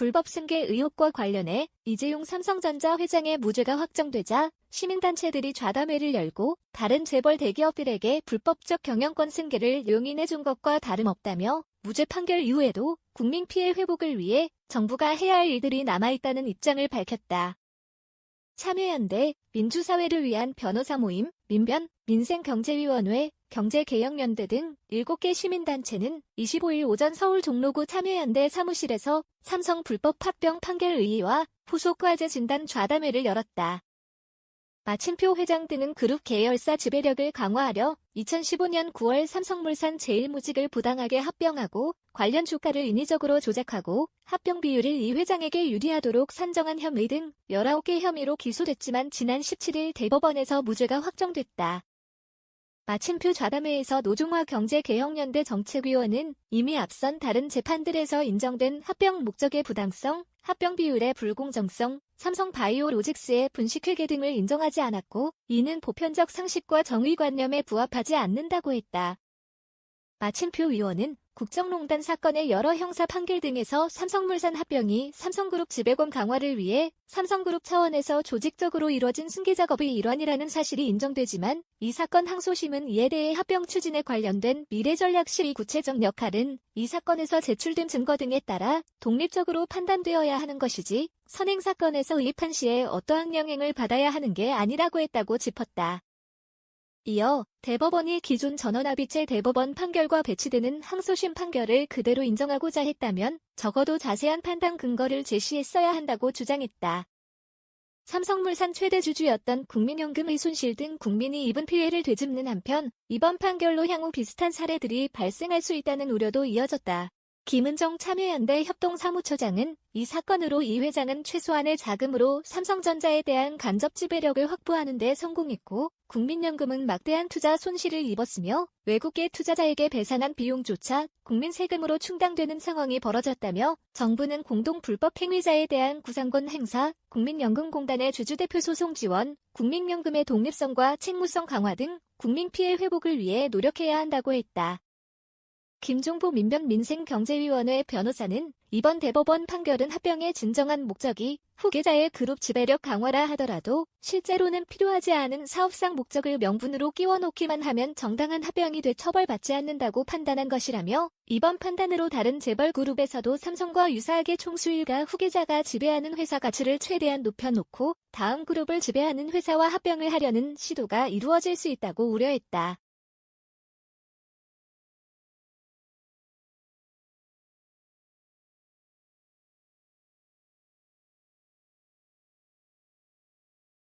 불법 승계 의혹과 관련해 이재용 삼성전자 회장의 무죄가 확정되자 시민단체들이 좌담회를 열고 다른 재벌 대기업들에게 불법적 경영권 승계를 용인해준 것과 다름없다며 무죄 판결 이후에도 국민 피해 회복을 위해 정부가 해야 할 일들이 남아있다는 입장을 밝혔다. 참여연대, 민주사회를 위한 변호사 모임, 민변, 민생경제위원회, 경제개혁연대 등 7개 시민단체는 25일 오전 서울 종로구 참여연대 사무실에서 삼성 불법 합병 판결 의의와 후속과제 진단 좌담회를 열었다. 마침표 회장 등은 그룹 계열사 지배력을 강화하려 2015년 9월 삼성물산 제일모직을 부당하게 합병하고 관련 주가를 인위적으로 조작하고 합병 비율을 이 회장에게 유리하도록 산정한 혐의 등 19개 혐의로 기소됐지만 지난 17일 대법원에서 무죄가 확정됐다. 마침표 좌담회에서 노중화 경제개혁연대 정책위원은 이미 앞선 다른 재판들에서 인정된 합병 목적의 부당성, 합병 비율의 불공정성, 삼성바이오로직스의 분식회계 등을 인정하지 않았고 이는 보편적 상식과 정의관념에 부합하지 않는다고 했다. 마침표 위원은 국정농단 사건의 여러 형사 판결 등에서 삼성물산 합병이 삼성그룹 지배권 강화를 위해 삼성그룹 차원에서 조직적으로 이뤄진 승계 작업의 일환이라는 사실이 인정되지만 이 사건 항소심은 이에 대해 합병 추진에 관련된 미래전략실의 구체적 역할은 이 사건에서 제출된 증거 등에 따라 독립적으로 판단되어야 하는 것이지 선행사건에서 의입한 시에 어떠한 영향을 받아야 하는 게 아니라고 했다고 짚었다. 이어 대법원이 기존 전원합의체 대법원 판결과 배치되는 항소심 판결을 그대로 인정하고자 했다면 적어도 자세한 판단 근거를 제시했어야 한다고 주장했다. 삼성물산 최대 주주였던 국민연금의 손실 등 국민이 입은 피해를 되짚는 한편 이번 판결로 향후 비슷한 사례들이 발생할 수 있다는 우려도 이어졌다. 김은정 참여연대 협동사무처장은 이 사건으로 이 회장은 최소한의 자금으로 삼성전자에 대한 간접 지배력을 확보하는 데 성공했고 국민연금은 막대한 투자 손실을 입었으며 외국계 투자자에게 배상한 비용조차 국민 세금으로 충당되는 상황이 벌어졌다며 정부는 공동 불법 행위자에 대한 구상권 행사, 국민연금공단의 주주대표 소송 지원, 국민연금의 독립성과 책무성 강화 등 국민 피해 회복을 위해 노력해야 한다고 했다. 김종보 민변 민생경제위원회 변호사는 이번 대법원 판결은 합병의 진정한 목적이 후계자의 그룹 지배력 강화라 하더라도 실제로는 필요하지 않은 사업상 목적을 명분으로 끼워놓기만 하면 정당한 합병이 돼 처벌받지 않는다고 판단한 것이라며 이번 판단으로 다른 재벌 그룹에서도 삼성과 유사하게 총수일가 후계자가 지배하는 회사 가치를 최대한 높여놓고 다음 그룹을 지배하는 회사와 합병을 하려는 시도가 이루어질 수 있다고 우려했다.